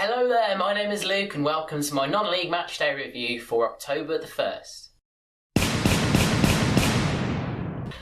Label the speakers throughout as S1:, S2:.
S1: Hello there, my name is Luke and welcome to my non-league matchday review for October the 1st.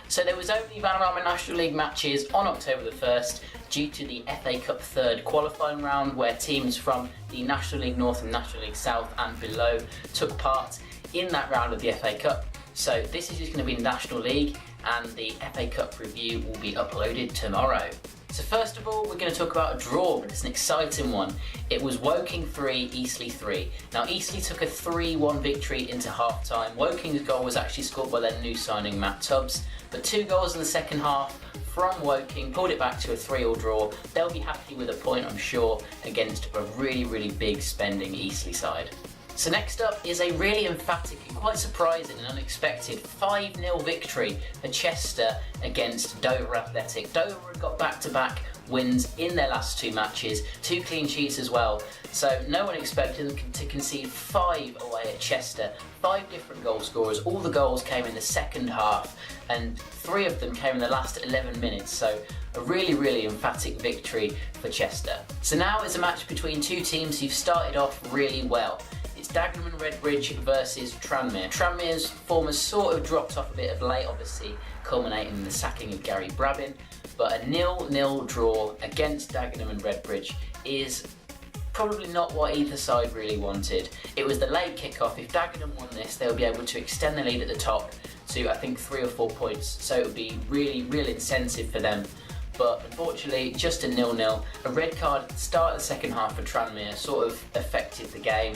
S1: So there was only Vanarama National League matches on October the 1st due to the FA Cup third qualifying round where teams from the National League North and National League South and below took part in that round of the FA Cup. So this is just going to be National League and the FA Cup review will be uploaded tomorrow. So first of all, we're going to talk about a draw, but it's an exciting one. It was Woking 3, Eastleigh 3. Now Eastleigh took a 3-1 victory into half-time. Woking's goal was actually scored by their new signing Matt Tubbs, but 2 goals in the second half from Woking pulled it back to a 3-3 draw. They'll be happy with a point, I'm sure, against a really big spending Eastleigh side. So next up is a really emphatic and quite surprising and unexpected 5-0 victory for Chester against Dover Athletic. Dover had got back-to-back wins in their last 2 matches, 2 clean sheets as well, so no one expected them to concede 5 away at Chester. 5 different goal scorers, all the goals came in the second half and 3 of them came in the last 11 minutes, so a really emphatic victory for Chester. So now it's a match between 2 teams who've started off really well. It's Dagenham and Redbridge versus Tranmere. Tranmere's form has sort of dropped off a bit of late, obviously culminating in the sacking of Gary Brabin, but a 0-0 draw against Dagenham and Redbridge is probably not what either side really wanted. It was the late kick-off. If Dagenham won this, they'll be able to extend the lead at the top to I think 3 or 4 points, so it would be real incentive for them. But unfortunately, just a 0-0. A red card at the start of the second half for Tranmere sort of affected the game,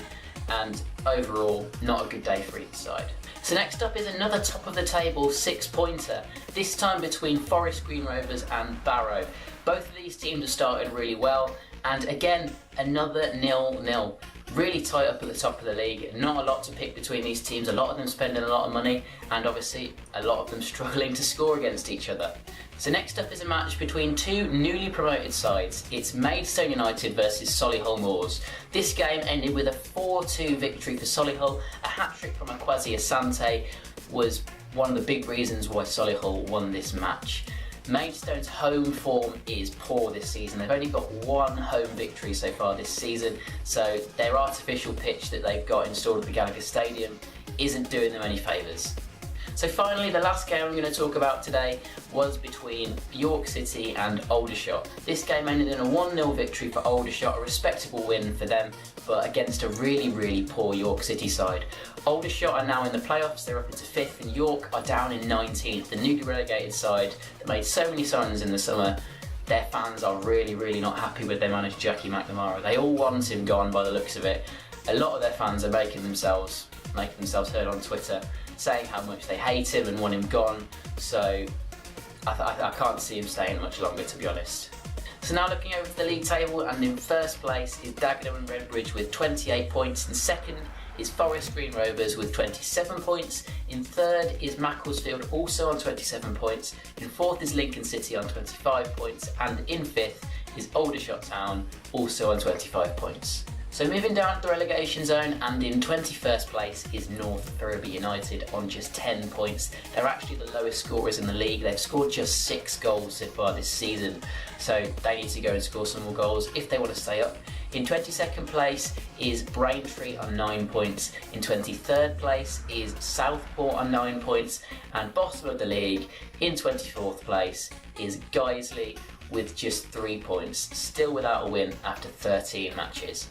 S1: and overall, not a good day for either side. So next up is another top of the table 6-pointer, this time between Forest Green Rovers and Barrow. Both of these teams have started really well, and again, another 0-0. Really tight up at the top of the league, not a lot to pick between these teams, a lot of them spending a lot of money, and obviously a lot of them struggling to score against each other. So next up is a match between 2 newly promoted sides. It's Maidstone United versus Solihull Moors. This game ended with a 4-2 victory for Solihull. A hat-trick from Akwasi Asante was one of the big reasons why Solihull won this match. Maidstone's home form is poor this season. They've only got 1 home victory so far this season, so their artificial pitch that they've got installed at the Gallagher Stadium isn't doing them any favours. So finally, the last game I'm going to talk about today was between York City and Aldershot. This game ended in a 1-0 victory for Aldershot, a respectable win for them, but against a really poor York City side. Aldershot are now in the playoffs, they're up into 5th, and York are down in 19th, the newly relegated side that made so many signings in the summer. Their fans are really not happy with their manager Jackie McNamara. They all want him gone by the looks of it. A lot of their fans are making themselves heard on Twitter, saying how much they hate him and want him gone, so I can't see him staying much longer, to be honest. So now looking over to the league table, and in first place is Dagenham and Redbridge with 28 points, and second is Forest Green Rovers with 27 points, in third is Macclesfield also on 27 points, in fourth is Lincoln City on 25 points, and in fifth is Aldershot Town also on 25 points. So moving down to the relegation zone, and in 21st place is North Thurber United on just 10 points. They're actually the lowest scorers in the league. They've scored just 6 goals so far this season, so they need to go and score some more goals if they want to stay up. In 22nd place is Braintree on 9 points. In 23rd place is Southport on 9 points, and bottom of the league in 24th place is Guiseley with just 3 points, still without a win after 13 matches.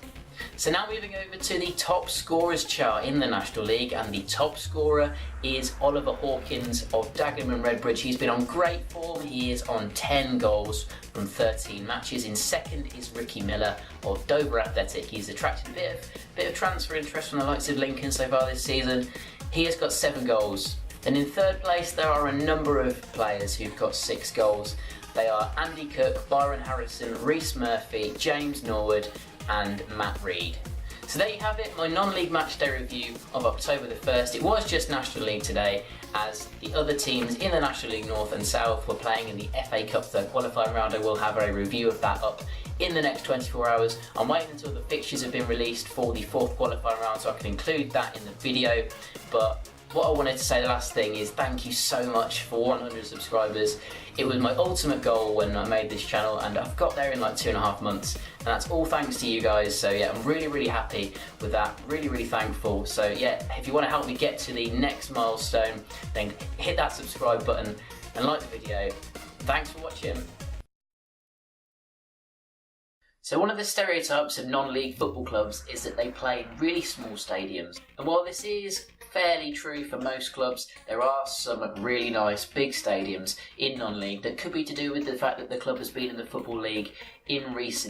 S1: So now moving over to the top scorers chart in the National League, and the top scorer is Oliver Hawkins of Dagenham and Redbridge. He's been on great form, he is on 10 goals from 13 matches. In second is Ricky Miller of Dover Athletic. He's attracted a bit of transfer interest from the likes of Lincoln so far this season. He has got 7 goals. Then in third place there are a number of players who've got 6 goals. They are Andy Cook, Byron Harrison, Reece Murphy, James Norwood and Matt Reed. So there you have it, my non-league matchday review of October the 1st. It was just National League today, as the other teams in the National League North and South were playing in the FA Cup third qualifying round. I will have a review of that up in the next 24 hours. I'm waiting until the fixtures have been released for the 4th qualifying round so I can include that in the video, but what I wanted to say the last thing is thank you so much for 100 subscribers. It was my ultimate goal when I made this channel, and I've got there in like 2.5 months, and that's all thanks to you guys. So yeah, I'm really happy with that, really thankful. So yeah, if you want to help me get to the next milestone, then hit that subscribe button and like the video. Thanks for watching. So one of the stereotypes of non-league football clubs is that they play in really small stadiums. And while this is fairly true for most clubs, there are some really nice big stadiums in non-league that could be to do with the fact that the club has been in the Football League in recent